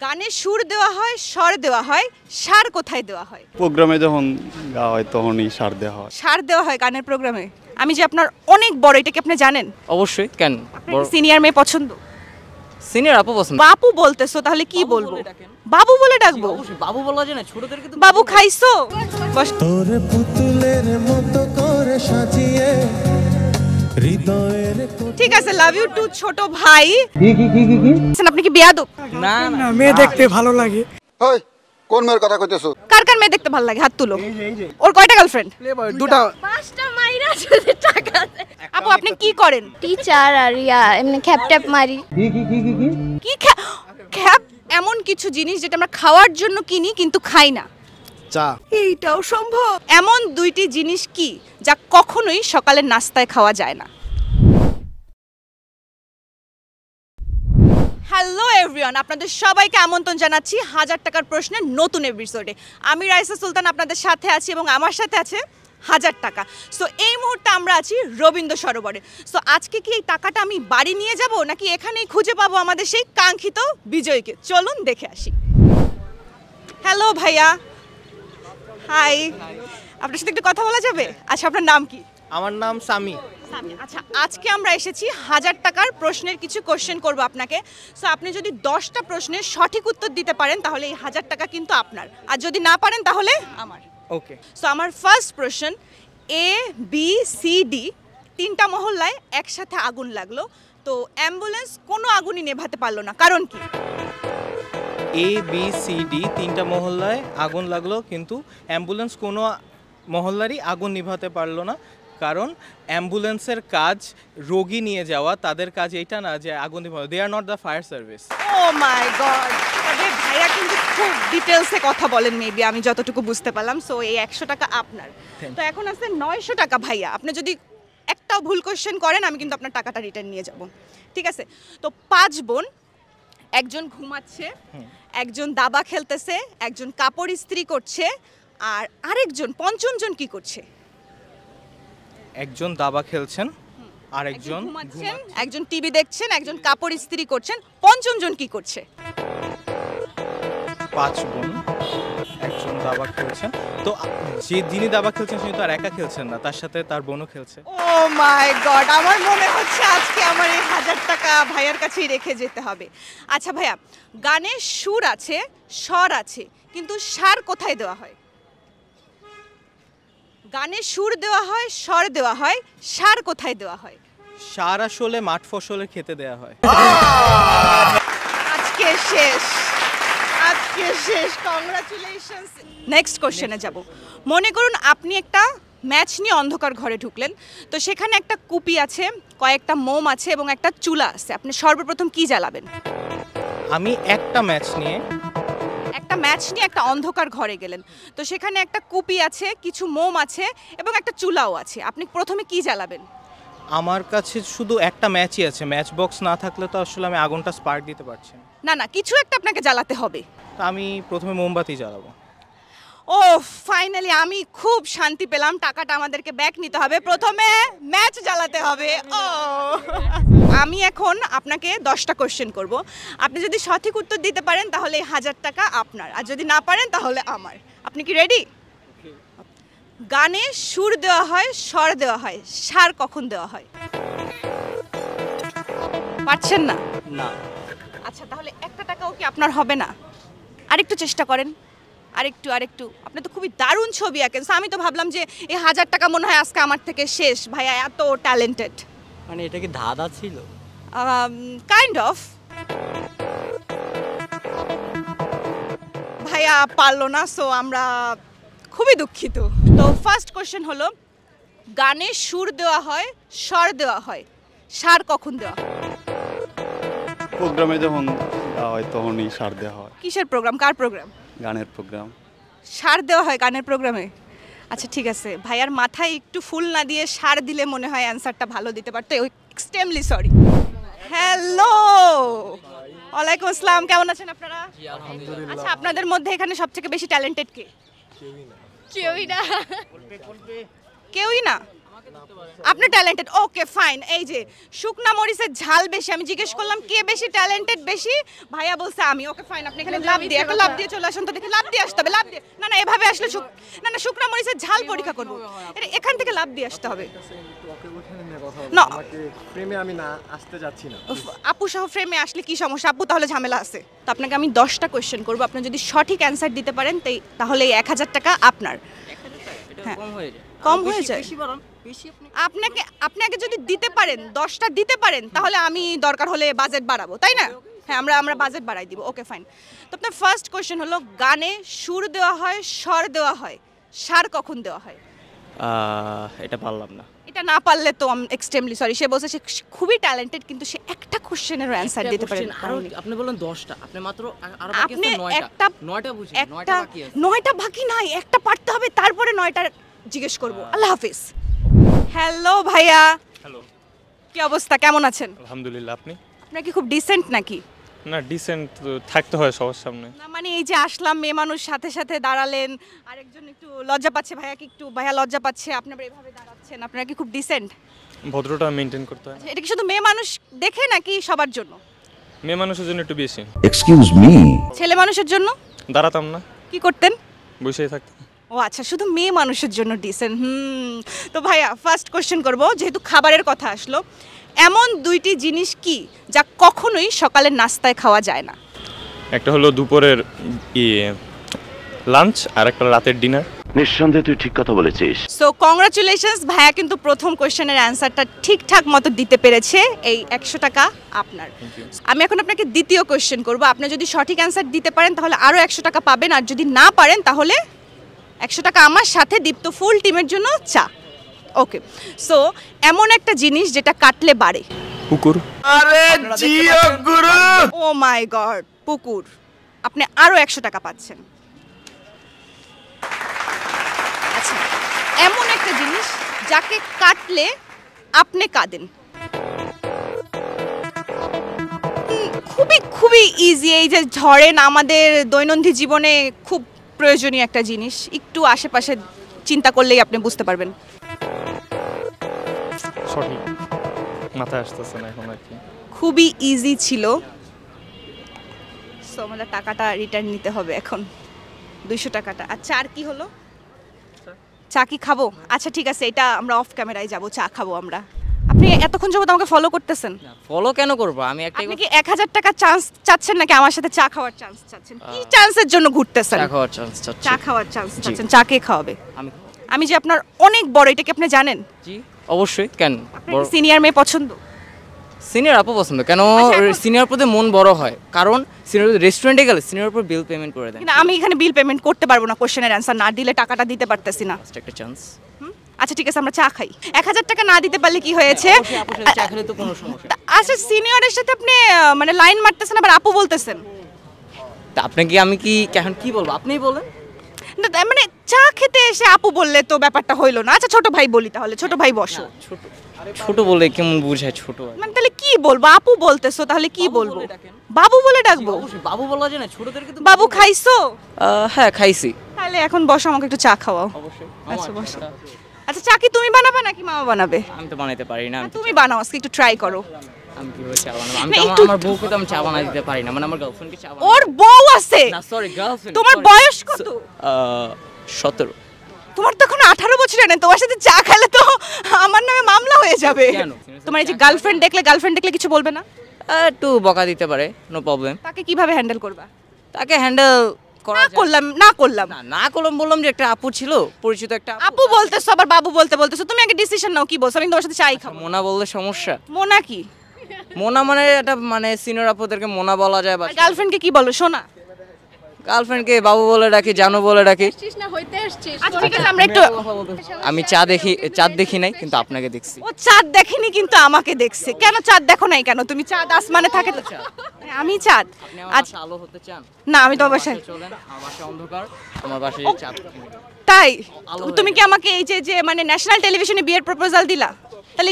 গানে সুর দেওয়া হয়, স্বর দেওয়া হয়, সার কোথায় দেওয়া হয়? প্রোগ্রামে যখন গাওয়া হয় তখনই সার দেওয়া হয়। সার দেওয়া হয় গানের প্রোগ্রামে? আমি যে আপনার অনেক বড়, এটা কি আপনি জানেন? অবশ্যই। কেন? সিনিয়র মেয়ে পছন্দ? সিনিয়র আপু পছন্দ। বাপু বলতেছো, তাহলে কি বলবো? বাবু বলে ডাকবো? অবশ্যই বাবু বলা যায় না, ছোটদেরকে তো বাবু খাইছো? বস। তোর পুতুলের মতো করে সাজিয়ে হৃদয়ের ঠিক আছে, লাভ ইউ টু ছোট ভাই। কি আপনি কি বেয়াদব? না না, মেয়ে দেখতে ভালো লাগে। ওই কোন মেয়ের কথা কইতেছো? কার কার মেয়ে দেখতে ভালো লাগে হাত তুলো। ওর কয়টা গার্লফ্রেন্ড? দুটা। পাঁচটা মাইরা যদি টাকা দেয়। আপু আপনি কি করেন? টিচার আর এমনি খ্যাপট্যাপ মারি। কি খ্যাপ? এমন কিছু জিনিস যেটা আমরা খাওয়ার জন্য কিনি কিন্তু খাই না। চা। এইটাও সম্ভব? এমন দুইটি জিনিস কি যা কখনোই সকালের নাস্তায় খাওয়া যায় না? হ্যালো এভরিওয়ান, আপনাদের সবাইকে আমন্ত্রণ জানাচ্ছি 1000 টাকার প্রশ্নের নতুন এপিসোডে। আমি রাইসা সুলতান আপনাদের সাথে আছি এবং আমার সাথে আছে 1000 টাকা। সো এই মুহূর্তে আমরা আছি রবীন্দ্র সরোবরে। সো আজকে কি এই টাকাটা আমি বাড়ি নিয়ে যাব নাকি এখানেই খুঁজে পাবো আমাদের সেই কাঙ্ক্ষিত বিজয়ীকে? চলুন দেখে আসি। হ্যালো ভাইয়া। হাই, আপনার সাথে একটু কথা বলা যাবে? আচ্ছা, আপনার নাম কি? আমার নাম সামি। আচ্ছা, আজকে আমরা এসেছি 1000 টাকার প্রশ্নের কিছু কোশ্চেন করব আপনাকে। সো আপনি যদি 10টা প্রশ্নের সঠিক উত্তর দিতে পারেন তাহলে এই 1000 টাকা কিন্তু আপনার, আর যদি না পারেন তাহলে আমার। ওকে। সো আমার ফার্স্ট প্রশ্ন, এ বি সি ডি তিনটা মহল্লায় একসাথে আগুন লাগলো, তো অ্যাম্বুলেন্স কোনো আগুনই নেভাতে পারলো না, কারণ কি? এ বি সি ডি তিনটা মহল্লায় আগুন লাগলো কিন্তু অ্যাম্বুলেন্স কোনো মহল্লারই আগুন নিভাতে পারলো না, কারণ অ্যাম্বুলেন্সের কাজ রোগী নিয়ে যাওয়া, তাদের কাজ এইটা না যে আগুন নিভানো। They are not the fire service. Oh my god, তবে ভাইয়া কিন্তু খুব ডিটেলসে কথা বলেন, মেবি আমি যতটুকু বুঝতে পারলাম। সো এই 100 টাকা আপনার। তো এখন আছে 900 টাকা ভাইয়া। আপনি যদি একটাও ভুল কোশ্চেন করেন আমি কিন্তু আপনার টাকাটা রিটার্ন নিয়ে যাব, ঠিক আছে? তো 5 বোন, একজন ঘুমাচ্ছে, একজন দাবা খেলতেছে, একজন কাপড় ইস্ত্রি করছে, আর আরেকজন পঞ্চমজন কি করছে? একজন দাবা খেলছেন, আরেকজন ঘুমাচ্ছেন, একজন টিভি দেখছেন, একজন কাপড় ইস্ত্রি করছেন, পঞ্চমজন কি করছে? 5 বোন, একজন দাবা খেলছেন। তো যিনি দাবা খেলছেন তিনি তো আর একা খেলছেন না, তার সাথে তার বোনও খেলছে। ও মাই গড, আমার মনে হচ্ছে আজকে আমার এই 1000 টাকা ভাইয়ার কাছেই রেখে যেতে হবে। আচ্ছা ভাইয়া, গানে সুর আছে, স্বর আছে, কিন্তু সার কোথায় দেওয়া হয়? গানে সুর দেওয়া হয়, স্বর দেওয়া হয়, সার কোথায় দেওয়া হয়? সার আসলে মাঠ ফসলের খেতে দেয়া হয়। আজকে শেষ, আজকে শেষ, কংগ্রাচুলেশনস। নেক্সট কোশ্চেনে যাব। মনে করুন আপনি একটা ম্যাচ নিয়ে অন্ধকার ঘরে ঢুকলেন, তো সেখানে একটা কুপি আছে, কয়েকটা মোম আছে এবং একটা চুলা আছে। আপনি সর্বপ্রথম কি জ্বালাবেন? আমি একটা ম্যাচ নিয়ে একটা অন্ধকার ঘরে গেলেন, তো সেখানে একটা কুপি আছে, কিছু মোম আছে এবং একটা চুলাও আছে। আপনি প্রথমে কি জ্বালাবেন? আমার কাছে শুধু একটা ম্যাচই আছে, ম্যাচ বক্স না থাকলে তো আসলে আমি আগুনটা স্পার্ক দিতে পারছি না। না না, কিছু একটা আপনাকে জ্বালাতে হবে। তো আমি প্রথমে মোমবাতি জ্বালাবো। ও ফাইনালি আমি খুব শান্তি পেলাম, টাকাটা আমাদেরকে ব্যাক নিতে হবে, প্রথমে ম্যাচ জ্বালাতে হবে। ও আমি এখন আপনাকে 10টা কোশ্চেন করব। আপনি যদি সঠিক উত্তর দিতে পারেন তাহলে 1000 টাকা আপনার, আর যদি না পারেন তাহলে আমার। আপনি কি রেডি? গানে সুর দেওয়া হয়, স্বর দেওয়া হয়, সার কখন দেওয়া হয়? পারছেন না? না। আচ্ছা, তাহলে একটা টাকাও কি আপনার হবে না? আরেকটু চেষ্টা করেন, আরেকটু। আপনি তো খুবই দারুণ ছবি আঁকেন। আমি তো ভাবলাম যে এই 1000 টাকা মনে হয় আজকে আমার থেকে শেষ। ভাইয়া এত ট্যালেন্টেড। মানে এটা কি ধাঁধা ছিল? Kind of. ভাইয়া পারলো না, সো আমরা খুবই দুঃখিত। তো ফার্স্ট কোশ্চেন হলো, গানে সুর দেওয়া হয়, স্বর দেওয়া হয়, সার কখন দেওয়া হয়? প্রোগ্রামে যখন গাওয়া হয় তখনই সার দেওয়া হয়। কিসের প্রোগ্রাম? কার প্রোগ্রাম? গানের প্রোগ্রাম। সার দেওয়া হয় গানের প্রোগ্রামে? আচ্ছা ঠিক আছে, ভাইয়ার মাথায় একটু ফুল না দিয়ে সার দিলে মনে হয় অ্যান্সারটা ভালো দিতে পারতো। Extremely sorry. হ্যালো, ওয়ালাইকুম আসসালাম, কেমন আছেন আপনারা? আচ্ছা, আপনাদের মধ্যে এখানে সবথেকে বেশি ট্যালেন্টেড কে? কেউই না। কেউই না? আপনি ট্যালেন্টেড, ওকে ফাইন। এই যে শুকনা মরিচের ঝাল বেশি, আমি জিজ্ঞেস করলাম কে বেশি ট্যালেন্টেড বেশি, ভাইয়া বলছে আমি। ওকে ফাইন, আপনি এখানে লাভ দিয়ে একটা লাভ দিয়ে চলে আসুন তো দেখি, লাভ দিয়ে আসতে হবে, লাভ দিয়ে না না এভাবে আসলে না না শুকনা মরিচের ঝাল পরীক্ষা করবো, এটা এখান থেকে লাভ দিয়ে আসতে হবে। না প্রেমে আমি না আসতে যাচ্ছি না। উফ, আপু সহ ফ্রেমে আসলে কি সমস্যা আপু, তাহলে ঝামেলা আছে। তো আপনাকে আমি 10টা কোয়েশ্চেন করবো, আপনি যদি সঠিক অ্যান্সার দিতে পারেন তাহলে এই 1000 টাকা আপনার। হ্যাঁ। কম হয়ে যায়। কম হয়ে যায়। বেশি বাড়ান, বেশি আপনি আগে যদি দিতে পারেন 10টা দিতে পারেন তাহলে আমি দরকার হলে বাজেট বাড়াবো, তাই না? হ্যাঁ, আমরা বাজেট বাড়াই দিব। Okay fine. তো আপনার ফার্স্ট কোয়েশ্চেন হলো, গানে সুর দেওয়া হয়, স্বর দেওয়া হয়, সার কখন দেওয়া হয়? এটা পারলাম না। এটা না পারলে তো এক্সট্রিমলি সরি। সে বলছে সে খুবই ট্যালেন্টেড কিন্তু সে একটা কোশ্চেনেরও অ্যান্সার দিতে পারে না। আরো আপনি বললেন 10টা, আপনি মাত্র আরো বাকি আপনি আছে 9টা। একটা 9টা বুঝি, 9টা একটা বাকি আছে। 9টা বাকি নাই, একটা পারতে হবে, তারপরে 9টা জিজ্ঞেস করব। আল্লাহ হাফেজ। হ্যালো ভাইয়া। হ্যালো, কি অবস্থা, কেমন আছেন? আলহামদুলিল্লাহ। আপনি? আপনার কি খুব ডিসেন্ট নাকি? না, ডিসেন্ট থাকতে হয় সবার সামনে। না মানে এই যে আসলাম, মেয়ে মানুষ সাথে সাথে দাঁড়ালেন, আরেকজন একটু লজ্জা পাচ্ছে, ভাইয়া লজ্জা পাচ্ছে, আপনি আবার এভাবে দাঁড়াচ্ছেন, আপনারা কি খুব ডিসেন্ট? ভদ্রতা মেনটেন করতে হয়। এটা কি শুধু মেয়ে মানুষ দেখে নাকি সবার জন্য? মেয়ে মানুষের জন্য একটু বেশি। এক্সকিউজ মি, ছেলে মানুষের জন্য দাঁড়াতাম না, কি করতেন? বসেই থাকতাম। ও আচ্ছা, শুধু মেয়ে মানুষের জন্য ডিসেন্ট। তো ভাইয়া ফার্স্ট কোশ্চেন করব, যেহেতু খাবারের কথা আসলো, এমন 2টি জিনিস কি যা কখনোই সকালের নাস্তায় খাওয়া যায় না? একটা হলো দুপুরের লাঞ্চ আর একটা রাতের ডিনার। নিঃসন্দেহে তুই ঠিক কথা বলেছিস। সো কংগ্রাচুলেশনস, ভাইয়া কিন্তু প্রথম কোশ্চেনের অ্যান্সারটা ঠিকঠাক মতো দিতে পেরেছে, এই 100 টাকা আপনার। আমি এখন আপনাকে দ্বিতীয় কোশ্চেন করব, আপনি যদি সঠিক অ্যান্সার দিতে পারেন তাহলে আরও 100 টাকা পাবেন, আর যদি না পারেন তাহলে 100 টাকা আমার সাথে দীপ্ত ফুল টিমের জন্য চা। ওকে, সো এমন একটা জিনিস যেটা কাটলে বাড়ে। কুকুর। ও মাই গড, পুকুর। আপনি আরও 100 টাকা পাচ্ছেন। আচ্ছা, এমন একটা জিনিস যাকে কাটলে আপনি কাঁদেন। খুবই খুবই ইজি, এই যে ধরেন আমাদের দৈনন্দিন জীবনে খুব প্রয়োজনীয় একটা জিনিস, একটু আশেপাশে চিন্তা করলেই আপনি বুঝতে পারবেন। সঠিক মাথায় আসতেছে না এখন আর কি। খুবই ইজি ছিল। সো আমাদের টাকাটা রিটার্ন নিতে হবে এখন, 200 টাকাটা। আচ্ছা, আর কি হলো? চা কি খাবো? আচ্ছা ঠিক আছে, এটা আমরা অফ ক্যামেরায় যাব, চা খাবো আমরা। আপনি এতক্ষণ যাবত আমাকে ফলো করতেছেন? ফলো কেন করব? আমি একটাই আপনি কি 1000 টাকা চান্স চাচ্ছেন নাকি আমার সাথে চা খাওয়ার চান্স চাচ্ছেন? কি চান্সের জন্য ঘুরতেছেন? চা খাওয়ার চান্স চাচ্ছি। চা খাওয়ার চান্স চাচ্ছেন। চা কে খাওয়াবে? আমি যে আপনার অনেক বড়, এটা কি আপনি জানেন? জি অবশ্যই। কেন? আপনার সিনিয়র মেয়ে পছন্দ? সিনিয়র আপু পছন্দ। কেন? আচ্ছা, সিনিয়র প্রতি মন বড় হয়, কারণ সিনিয়র রেস্টুরেন্টে গেলে সিনিয়র উপর বিল পেমেন্ট করে দেন। কিন্তু আমি এখানে বিল পেমেন্ট করতে পারবো না, কোশ্চেনের অ্যান্সার না দিলে টাকাটা দিতে পারতেছি না। একটা চান্স। আচ্ছা ঠিক আছে, আমরা চা খাই। 1000 টাকা না দিতে পারলে কি হয়েছে? চা খেলে তো কোনো সমস্যা নেই। আচ্ছা, সিনিয়রের সাথে আপনি মানে লাইন মারতেছেন আবার আপু বলতেছেন। তা আপনাকে আমি কি এখন কি বলবো? আপনিই বলেন। না মানে চা খেতে এসে আপু বললে তো ব্যাপারটা হইলো না। আচ্ছা ছোট ভাই বলি তাহলে, ছোট ভাই বসো। ছোট বলে কেমন বুঝায় ছোট? মানে তাহলে কি বলবো? আপু বলতেছো, তাহলে কি বলবো? বাবু বলে ডাকবো? বাবু বলা যায় না, ছোটদেরকে তো। বাবু খাইছো? হ্যাঁ খাইছি। তাহলে এখন বসো, আমাকে একটু চা খাওয়াও। অবশ্যই। আচ্ছা বসো। আচ্ছা, চা কি তুমি বানাবে নাকি মামা বানাবে? আমি তো বানাইতে পারি না। তুমি বানাও, আজকে একটু ট্রাই করো। আমি কিভাবে চা বানাবো? আমি না, তো একটু- আমার বউকে তো আমি চা বানাই দিতে পারি না, মানে আমার গার্লফ্রেন্ডকে চা বানাই। ওর বউ আছে? না সরি, গার্লফ্রেন্ড। তোমার বয়স কত? 17। তোমার তো এখন 18 বছরের না, তোমার সাথে চা খেলে তো আমার নামে মামলা হয়ে যাবে। কেন? তোমার এই যে গার্লফ্রেন্ড দেখলে কিছু বলবে না? একটু বকা দিতে পারে, নো প্রবলেম। তাকে কিভাবে হ্যান্ডেল করবা? তাকে হ্যান্ডেল করা না যায়। করলাম না করলাম, বললাম যে একটা আপু ছিল, পরিচিত একটা আপু বলতেছো আবার বাবু বলতেছো। তুমি আগে ডিসিশন নাও, কি বলছো? আমি তোমার সাথে চাই খাবো। মোনা বললে সমস্যা? মোনা কি? মোনা মানে এটা মানে সিনিয়র আপুদেরকে মোনা বলা যায়, বা গার্লফ্রেন্ডকে কি বলো? শোনা। গার্লফ্রেন্ডকে বাবু বলে ডাকি, জানো বলে ডাকি। আচ্ছা ঠিক আছে, আমরা একটু। আমি চাঁদ দেখি নাই, কিন্তু আপনাকে দেখছি। ও চাঁদ দেখেনি কিন্তু আমাকে দেখছে। কেন চাঁদ দেখো নাই কেন? তুমি চাঁদ আসমানে থাকে তো। আমি চাঁদ। আপনি আমার আচ্ছা বাসায় আলো হতে চান? না, আমি তোমার বাসায়। চলেন, আমার বাসায় অন্ধকার, আমার বাসায় চাঁদ। তাই আলো তুমি কি আমাকে এই যে মানে ন্যাশনাল টেলিভিশনে বিয়ের প্রপোজাল দিলা? তাহলে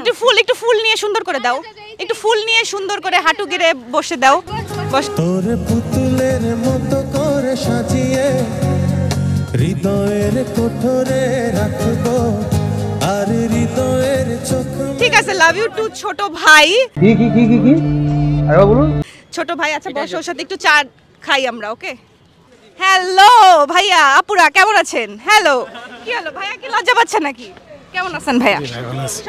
একটু ফুল নিয়ে সুন্দর করে দাও, একটু ফুল নিয়ে সুন্দর করে হাঁটু গেড়ে বসে দাও। তোর পুতুলের মতো করে সাজিয়ে হৃদয়ের কোঠরে রাখবো, আর হৃদয়ের চোখ ঠিক আছে, লাভ ইউ টু ছোট ভাই। ছোট ভাই, আচ্ছা বসো, ওর সাথে একটু চা খাই আমরা, ওকে? হ্যালো ভাইয়া, আপুরা কেমন আছেন? হ্যালো, কি হলো ভাইয়া, কি লজ্জা পাচ্ছেন নাকি? কেমন আছেন ভাইয়া?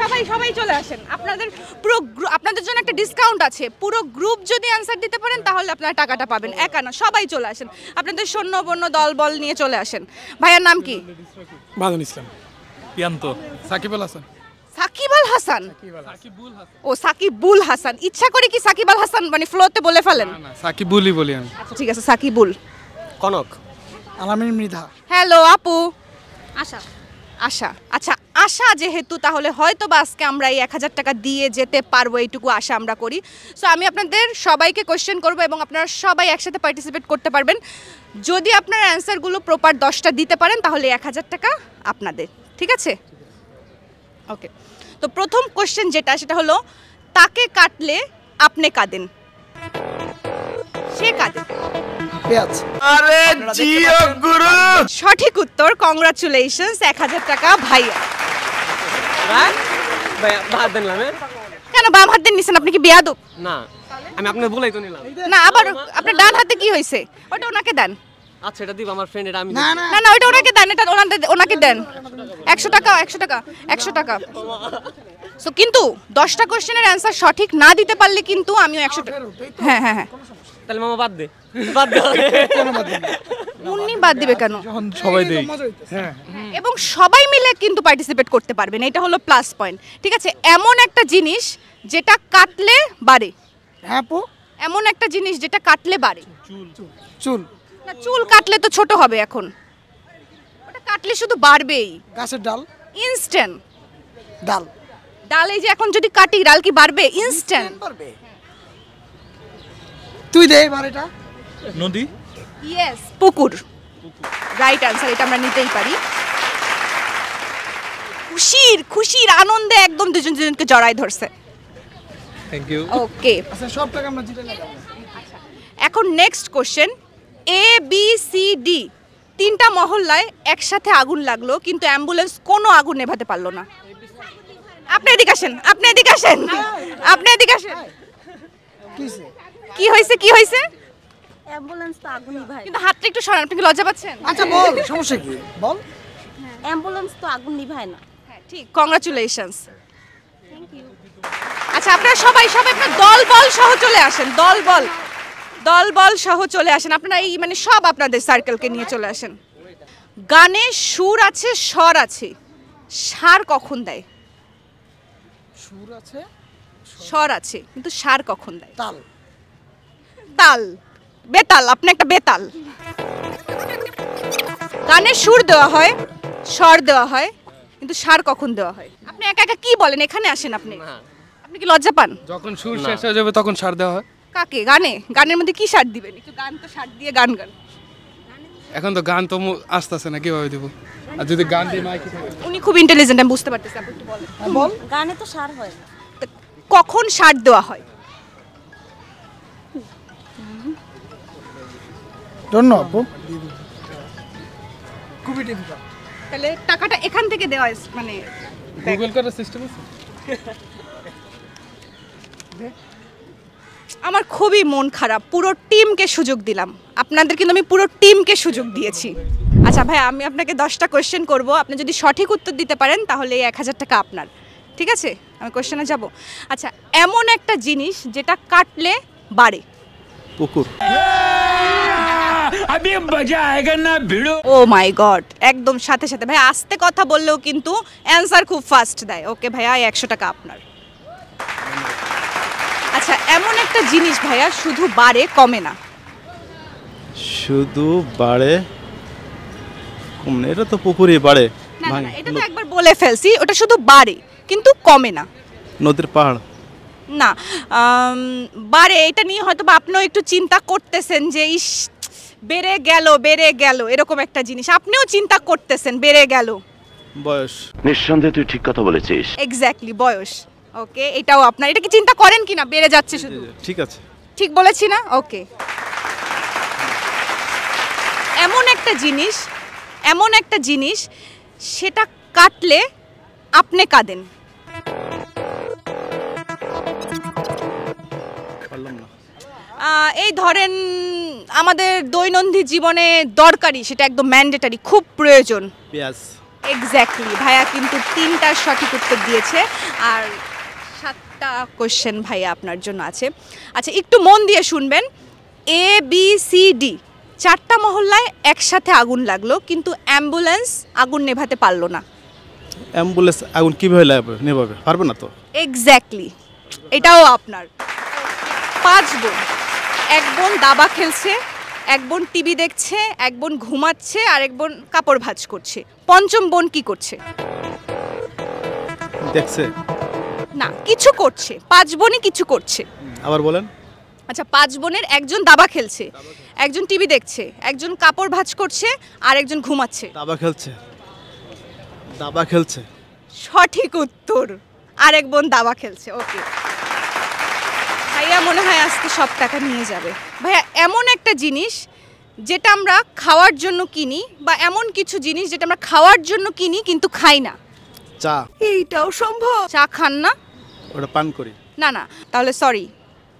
সবাই সবাই চলে আসেন, আপনাদের পুরো আপনাদের জন্য একটা ডিসকাউন্ট আছে। পুরো গ্রুপ যদি অ্যানসার দিতে পারেন তাহলে আপনারা টাকাটা পাবেন, একা না, সবাই চলে আসেন, আপনাদের সৈন্য বন্য দল বল নিয়ে চলে আসেন। ভাইয়ার নাম কি? বাদন ইসলাম। পিয়ান্ত। সাকিব আল হাসান। সাকিব আল হাসান। ও সাকিবুল হাসান, ইচ্ছা করে কি সাকিব আল হাসান মানে ফ্লোতে বলে ফেলেন? না, সাকিবুলই বলি আমি। আচ্ছা ঠিক আছে, সাকিবুল। কনক। আলামিন মৃধা। হ্যালো আপু। আশা। আশা, আচ্ছা আশা যেহেতু, তাহলে হয়তো বা আজকে আমরা এই 1000 টাকা দিয়ে যেতে পারবো, এইটুকু আশা আমরা করি। সো আমি আপনাদের সবাইকে কোশ্চেন করব এবং আপনারা সবাই একসাথে পার্টিসিপেট করতে পারবেন। যদি আপনারা অ্যান্সারগুলো প্রপার 10টা দিতে পারেন তাহলে 1000 টাকা আপনাদের, ঠিক আছে? ওকে, তো প্রথম কোশ্চেন যেটা, সেটা হলো তাকে কাটলে আপনি কাঁদেন। সে কাঁদে। পেঁয়াজ। আরে জিও গুরু। সঠিক উত্তর, কংগ্রাচুলেশনস, 1000 টাকা ভাইয়া। ভাই বাদ দেন না। কেন বাম হাত দিয়ে নিছেন? আপনি কি বেয়াদব? না, আমি আপনার বলেই তো নিলাম। না, আবার আপনার ডান হাতে কি হয়েছে? ওটা ওনাকে দেন। আচ্ছা এটা দিব আমার ফ্রেন্ড, এটা আমি। না না, ওটা ওনাকে দেন, এটা ওনাকে দেন। 100 টাকা 100 টাকা 100 টাকা। সো কিন্তু 10টা কোশ্চেনের অ্যানসার সঠিক না দিতে পারলে কিন্তু আমিও 100 টাকা। হ্যাঁ হ্যাঁ হ্যাঁ, তাহলে মামা বাদ দে। বাদ দে। কেন বাদ দিন? উনি বাদ দিবে কেন? যখন সবাই দেই। হ্যাঁ। এবং সবাই মিলে কিন্তু পার্টিসিপেট করতে পারবেন, এটা হলো প্লাস পয়েন্ট, ঠিক আছে? এমন একটা জিনিস যেটা কাটলে বাড়ে। হ্যাঁ আপু। এমন একটা জিনিস যেটা কাটলে বাড়ে। চুল। না, চুল কাটলে তো ছোট হবে এখন, ওটা কাটলে শুধু বাড়বেই। গাছের ডাল। ইনস্ট্যান্ট। ডাল। ডাল, এই যে এখন যদি কাটি, ডাল কি বাড়বে? ইনস্ট্যান্ট। তুই দে এবার এটা। নদী। ইয়েস, পুকুর। রাইট আনসার, এটা আমরা নিতেই পারি। খুশির আনন্দে একদম দুজনকে জড়াই ধরছে। Thank you. ওকে, আচ্ছা সব টাকা আমরা জিতে নিলাম। এখন নেক্সট কোশ্চেন। ABCD 3টা মহল্লায় একসাথে আগুন লাগলো কিন্তু অ্যাম্বুলেন্স কোনো আগুন নেভাতে পারলো না। আপনি এদিকে আসেন, আপনি এদিকে আসেন, আপনি এদিকে আসেন। কি হয়েছে? অ্যাম্বুলেন্স তো আগুন নিভায়। কিন্তু হাতটা একটু সরান, আপনি কি লজ্জা পাচ্ছেন? আচ্ছা বল, সমস্যা কি বল। অ্যাম্বুলেন্স তো আগুন নিভায় না। হ্যাঁ ঠিক, কংগ্রাচুলেশনস। আচ্ছা আপনারা সবাই আপনার দল বল সহ চলে আসেন, দল বল সহ চলে আসেন। আপনারা এই মানে সব আপনাদের সার্কেলকে নিয়ে চলে আসেন। গানে সুর আছে, স্বর আছে, সার কখন দেয়? সুর আছে, স্বর আছে, কিন্তু সার কখন দেয়? তাল। তাল, বেতাল, আপনি একটা বেতাল। গানে সুর দেওয়া হয়, স্বর দেওয়া হয়, কিন্তু সার কখন দেওয়া হয়? আপনি একা একা কি বলেন? এখানে আসেন আপনি। আপনি কি লজ্জা পান? যখন সুর শেষ হয়ে যাবে তখন সার দেওয়া হয়। কাকে? গানের মধ্যে কি সার দিবেন? একটু গান তো সার দিয়ে গান। এখন তো গান তো আসতেছে না, কিভাবে দিব? আর যদি গান দিয়ে মাইকে থাকে। উনি খুব ইন্টেলিজেন্ট, আমি বুঝতে পারতেছি। আপনি একটু বলেন। বল। গানে তো সার হয় না। তো কখন সার দেওয়া হয়? ডোন্ট নো আপু। খুবই ডিফিকাল্ট। তাহলে টাকাটা এখান থেকে দেওয়া হয়, মানে গুগল করার সিস্টেম আছে? আমার খুবই মন খারাপ, পুরো টিমকে সুযোগ দিলাম আপনাদের, কিন্তু আমি পুরো টিমকে সুযোগ দিয়েছি। আচ্ছা ভাই, আমি আপনাকে 10টা কোশ্চেন করব, আপনি যদি সঠিক উত্তর দিতে পারেন তাহলে এই 1000 টাকা আপনার, ঠিক আছে? আমি কোশ্চেনে যাব। আচ্ছা, এমন একটা জিনিস যেটা কাটলে বাড়ে। পুকুর। ও মাই গড, একদম সাথে ভাই, আস্তে কথা বললেও কিন্তু অ্যান্সার খুব ফাস্ট দেয়। ওকে ভাইয়া, 100 টাকা আপনার। আচ্ছা, এমন একটা জিনিস ভাইয়া শুধু বাড়ে, কমে না। শুধু বাড়ে কমে, এটা তো পুকুরই বাড়ে। না না, এটা তো একবার বলে ফেলছি, ওটা শুধু বাড়ে কিন্তু কমে না। নদীর পাহাড়। না, বাড়ে, এটা নিয়ে হয়তো বা আপনিও একটু চিন্তা করতেছেন যে ইস বেড়ে গেল এরকম একটা জিনিস আপনিও চিন্তা করতেছেন, বেড়ে গেল। বয়স। নিঃসন্দেহে তুই ঠিক কথা বলেছিস। এক্স্যাক্টলি, বয়স। ওকে, এটাও আপনার। এটা কি চিন্তা করেন কিনা বেড়ে যাচ্ছে শুধু? ঠিক আছে, ঠিক বলেছি না? ওকে, এমন একটা জিনিস সেটা কাটলে আপনি কাঁদেন? পারলাম না। এই ধরেন আমাদের দৈনন্দিন জীবনে দরকারি, সেটা একদম ম্যান্ডেটারি, খুব প্রয়োজন। পেঁয়াজ। এক্স্যাক্টলি, ভাইয়া কিন্তু 3টার সঠিক উত্তর দিয়েছে আর 7টা কোশ্চেন ভাইয়া আপনার জন্য আছে। আচ্ছা, একটু মন দিয়ে শুনবেন। ABCD 4টা মহল্লায় একসাথে আগুন লাগলো, কিন্তু অ্যাম্বুলেন্স আগুন নেভাতে পারলো না। অ্যাম্বুলেন্স আগুন কিভাবে নেভাবে? পারবে না তো। এক্স্যাক্টলি, এটাও আপনার। 5 বোন, এক বোন দাবা খেলছে, এক বোন টিভি দেখছে, এক বোন ঘুমাচ্ছে, আর এক বোন কাপড় ভাঁজ করছে। 5ম বোন কি করছে? দেখছে না, কিছু করছে। 5 বোনই কিছু করছে। আবার বলেন। আচ্ছা, 5 বোনের একজন দাবা খেলছে, একজন টিভি দেখছে, একজন কাপড় ভাঁজ করছে, আর একজন ঘুমাচ্ছে। দাবা খেলছে। দাবা খেলছে। সঠিক উত্তর, আরেক বোন দাবা খেলছে। ওকে ভাইয়া, মনে হয় আজকে সব টাকা নিয়ে যাবে। ভাইয়া, এমন একটা জিনিস যেটা আমরা খাওয়ার জন্য কিনি, বা এমন কিছু জিনিস যেটা আমরা খাওয়ার জন্য কিনি কিন্তু খাই না। চা। এইটাও সম্ভব। চা খান না? ওটা পান করি। না না, তাহলে সরি,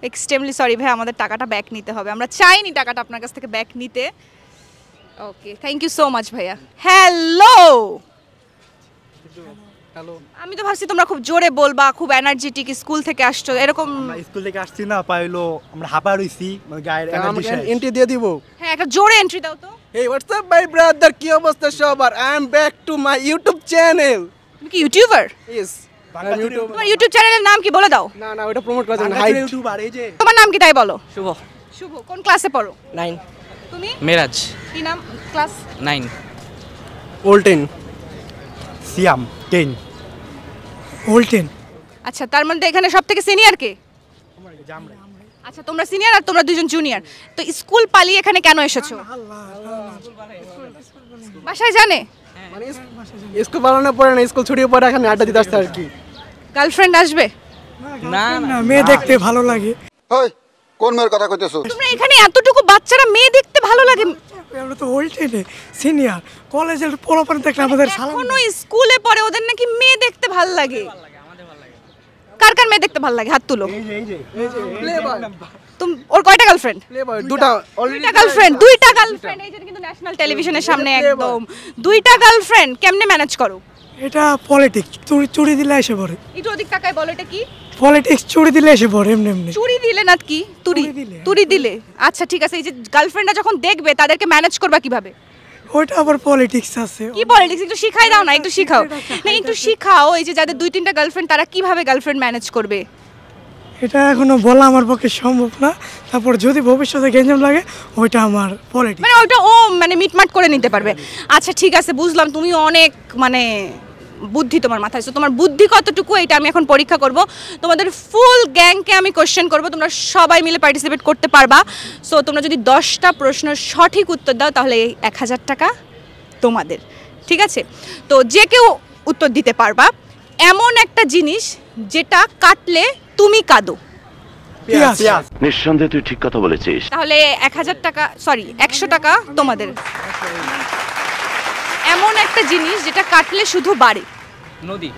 এক্সট্রিমলি সরি ভাই, আমাদের টাকাটা ব্যাক নিতে হবে। আমরা চাইনি টাকাটা আপনার কাছ থেকে ব্যাক নিতে। ওকে, থ্যাংক ইউ সো মাচ ভাইয়া। হ্যালো। আমি তো ভাবছি তোমরা খুব জোরে বলবা, খুব এনার্জেটিক, স্কুল থেকে আসছো এরকম। স্কুল থেকে আসছি না, পাইলো আমরা হাঁপা রইছি, মানে গায়ের এনার্জি শেষ। এন্ট্রি দিয়ে দিব। হ্যাঁ, একটা জোরে এন্ট্রি দাও তো। Hey, what's up my brother? কি অবস্থা সবার? I am back to my YouTube channel. তুমি কি ইউটিউবার? Yes. তোমার ইউটিউব চ্যানেলের নাম কি বলে দাও? না না, ওটা প্রমোট করার জন্য হাইট। ইউটিউবার এই যে। তোমার নাম কি তাই বলো? শুভ। শুভ, কোন ক্লাসে পড়ো? 9। তুমি? মেরাজ। কি নাম? ক্লাস 9। ওল্টেন। সিয়াম 10। ওল্টেন। আচ্ছা, তার মানে এখানে সবথেকে সিনিয়র কে? আচ্ছা, তোমরা সিনিয়র আর তোমরা দুজন জুনিয়র। তো স্কুল পালিয়ে এখানে কেন এসেছো? বাসায় জানে? মানে স্কুল পালানোর পরে না, স্কুল ছুটির পরে এখানে আড্ডা দিতে আসতে আর কি। গার্লফ্রেন্ড আসবে? না না, মেয়ে দেখতে ভালো লাগে। ওই কোন মেয়ের কথা কইতেছো? তোমরা এখানে এতটুকু বাচ্চারা মেয়ে দেখতে ভালো লাগে? আমরা তো ওল্টেনে সিনিয়র, কলেজের পোলাপান দেখলে আমাদের সালাম। এখনো স্কুলে পড়ে, ওদের নাকি মেয়ে দেখতে ভালো লাগে। কার কার মেয়ে দেখতে ভালো লাগে? হাত তুলো। তুমি, ওর কয়টা গার্লফ্রেন্ড? দুটা গার্লফ্রেন্ড। 2টা গার্লফ্রেন্ড, এই জন্য কিন্তু ন্যাশনাল টেলিভিশনের সামনে একদম 2টা গার্লফ্রেন্ড কেমনে ম্যানেজ করো? এটা পলিটিক্স, চুরি দিলে এসে পড়ে। একটু ওদিক তাকায় বলো, এটা কি? পলিটিক্স, চুরি দিলে এসে পড়ে এমনি এমনি। চুরি দিলে না কি? তুরি দিলে। আচ্ছা ঠিক আছে, এই যে গার্লফ্রেন্ডরা যখন দেখবে তাদেরকে ম্যানেজ করবা কিভাবে? ওইটা আবার পলিটিক্স আছে। কি পলিটিক্স? একটু শিখাই দাও না, একটু শিখাও না, একটু শিখাও। এই যে যাদের 2-3টা গার্লফ্রেন্ড, তারা কিভাবে গার্লফ্রেন্ড ম্যানেজ করবে? এটা এখনো বলা আমার পক্ষে সম্ভব না। তারপর যদি ভবিষ্যতে গেঞ্জাম লাগে, ওইটা আমার পলিটিক্স, মানে ওইটা ও মানে মিটমাট করে নিতে পারবে। আচ্ছা ঠিক আছে, বুঝলাম তুমি অনেক মানে বুদ্ধি তোমার মাথায়। তো তোমার বুদ্ধি কতটুকু এটা আমি এখন পরীক্ষা করব। তোমাদের ফুল গ্যাংকে আমি কোশ্চেন করব, তোমরা সবাই মিলে পার্টিসিপেট করতে পারবা। সো তোমরা যদি 10টা প্রশ্নের সঠিক উত্তর দাও তাহলে এই 1000 টাকা তোমাদের, ঠিক আছে? তো যে কেউ উত্তর দিতে পারবা। এমন একটা জিনিস যেটা কাটলে তুমি কাঁদো। নিঃসন্দেহে তুই ঠিক কথা বলেছিস। তাহলে 1000 টাকা, সরি 100 টাকা তোমাদের। এমন একটা জিনিস যেটা কাটলে শুধু বাড়ে। নদী,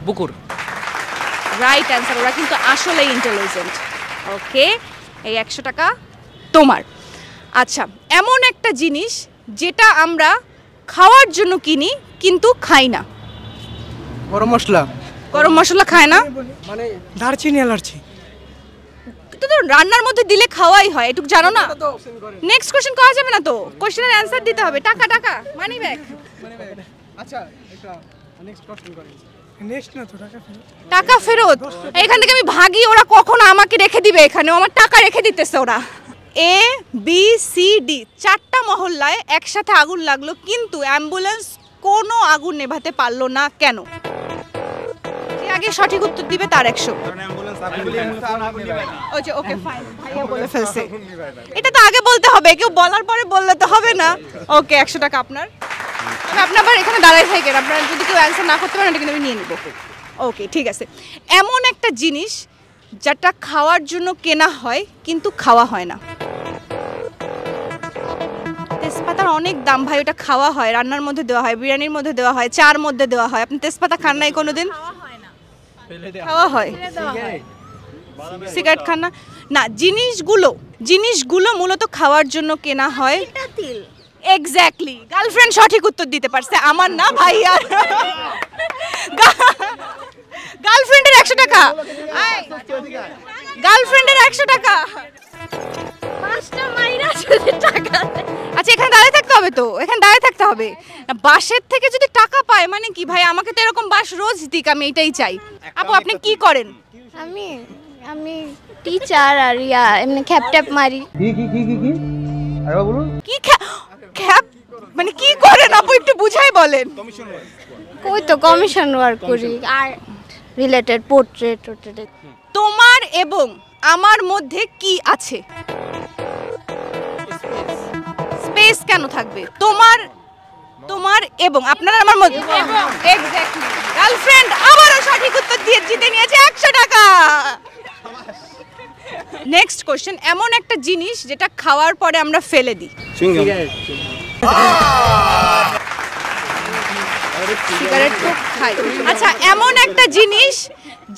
পুকুর। Right answer. ওরা কিন্তু আসলে ইন্টেলিজেন্ট। ওকে, এই 100 টাকা তোমার। আচ্ছা, এমন একটা জিনিস যেটা আমরা খাওয়ার জন্য কিনি কিন্তু খাই না। গরম মশলা। গরম মশলা খায় না মানে দারচিনি অ্যালার্জি। তো রান্নার মধ্যে দিলে খাওয়াই হয়, এটুকু জানো না? নেক্সট কোশ্চেন করা যাবে না তো, কোশ্চেনের অ্যান্সার দিতে হবে। টাকা টাকা মানি ব্যাক। আচ্ছা, এটা নেক্সট কোশ্চেন করি। নেক্সট না তো, টাকা ফেরত। এখান থেকে আমি ভাগি, ওরা কখন আমাকে রেখে দিবে এখানে? আমার টাকা রেখে দিতেছে ওরা। ABCD 4টা মহল্লায় একসাথে আগুন লাগলো, কিন্তু অ্যাম্বুলেন্স কোনো আগুন নেভাতে পারলো না কেন? যে আগে সঠিক উত্তর দিবে তার 100। ওকে ফাইন, ভাইয়া বলে ফেলছে। এটা তো আগে বলতে হবে, কেউ বলার পরে বললে তো হবে না। ওকে, 100 টাকা আপনার। আপনার আবার এখানে দাঁড়ায় থাকেন, আপনার যদি কেউ অ্যান্সার না করতে পারেন এটা কিন্তু আমি নিয়ে নিব। ওকে ঠিক আছে। এমন একটা জিনিস যেটা খাওয়ার জন্য কেনা হয় কিন্তু খাওয়া হয় না। দিস তেজপাতার অনেক দাম ভাই, ওটা খাওয়া হয়, রান্নার মধ্যে দেওয়া হয়, বিরিয়ানির মধ্যে দেওয়া হয়, চার মধ্যে দেওয়া হয়। আপনি তেজপাতা খান নাই কোনোদিন? খাওয়া হয়। সিগারেট খান না? না, জিনিসগুলো মূলত খাওয়ার জন্য কেনা হয়। এক্স্যাক্টলি, গার্লফ্রেন্ড সঠিক উত্তর দিতে পারছে, আমার না ভাই। আর গার্লফ্রেন্ডের 100 টাকা, গার্লফ্রেন্ডের 100 টাকা। আচ্ছা, এখানে দাঁড়িয়ে থাকতে হবে তো, এখানে দাঁড়িয়ে থাকতে হবে। বাসের থেকে যদি টাকা পায় মানে কি ভাই? আমাকে তো এরকম বাস রোজ দিক, আমি এটাই চাই। আপু আপনি কি করেন? আমি টিচার আর এমনি খ্যাপ ট্যাপ মারি। কি খ্যাপ মানে কি করেন আপু, একটু বুঝাই বলেন। কই তো কমিশন ওয়ার্ক করি আর রিলেটেড পোর্ট্রেট। তোমার এবং আমার মধ্যে কি আছে? স্পেস কেন থাকবে? তোমার এবং আপনার আমার মধ্যে, এক্স্যাক্টলি। গার্লফ্রেন্ড আবারও সঠিক উত্তর দিয়ে জিতে নিয়েছে 100 টাকা। নেক্সট কোশ্চেন, এমন একটা জিনিস যেটা খাওয়ার পরে আমরা ফেলে দিই। সিগারেট তো খাই। আচ্ছা, এমন একটা জিনিস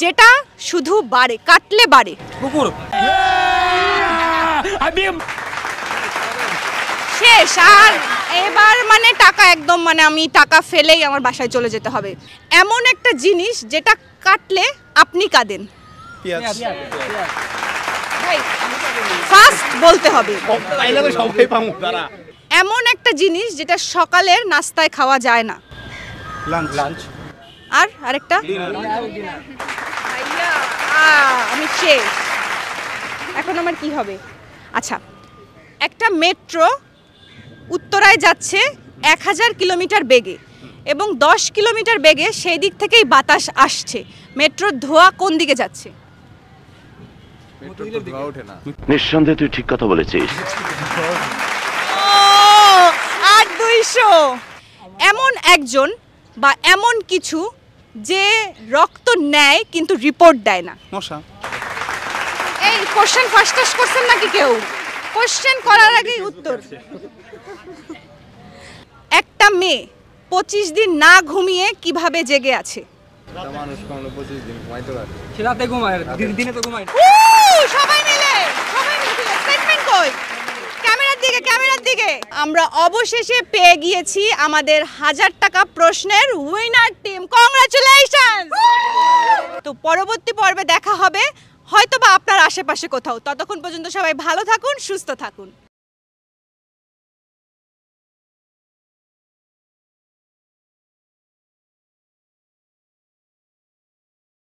যেটা শুধু বাড়ে, কাটলে বাড়ে। কুকুর। শেষ। আর এবার মানে টাকা একদম, মানে আমি টাকা ফেলেই আমার বাসায় চলে যেতে হবে। এমন একটা জিনিস যেটা কাটলে আপনি কাঁদেন। ফার্স্ট বলতে হবে। এমন একটা জিনিস যেটা সকালের নাস্তায় খাওয়া যায় না। লাঞ্চ। আর আরেকটা? আমি শেষ। এখন আমার কি হবে? আচ্ছা, একটা মেট্রো উত্তরায় যাচ্ছে 1000 কিলোমিটার বেগে এবং 10 কিলোমিটার বেগে সেই দিক থেকেই বাতাস আসছে। মেট্রোর ধোঁয়া কোন দিকে যাচ্ছে? নিঃসন্দেহে তুই ঠিক কথা বলেছিস। 200। এমন একজন বা এমন কিছু যে রক্ত নেয় কিন্তু রিপোর্ট দেয় না। মশা। এই কোশ্চেন ফার্স্ট করছেন নাকি কেউ? কোশ্চেন করার আগেই উত্তর। একটা মেয়ে 25 দিন না ঘুমিয়ে কিভাবে জেগে আছে? রাতে ঘুমায়, দিনে তো ঘুমায়। সবাই মিলে স্টেটমেন্ট কই? ক্যামেরার দিকে। আমরা অবশেষে পেয়ে গিয়েছি আমাদের 1000 টাকা প্রশ্নের উইনার টিম। কংগ্রাচুলেশনস। তো পরবর্তী পর্বে দেখা হবে হয়তোবা আপনার আশেপাশে কোথাও। ততক্ষণ পর্যন্ত সবাই ভালো থাকুন, সুস্থ থাকুন।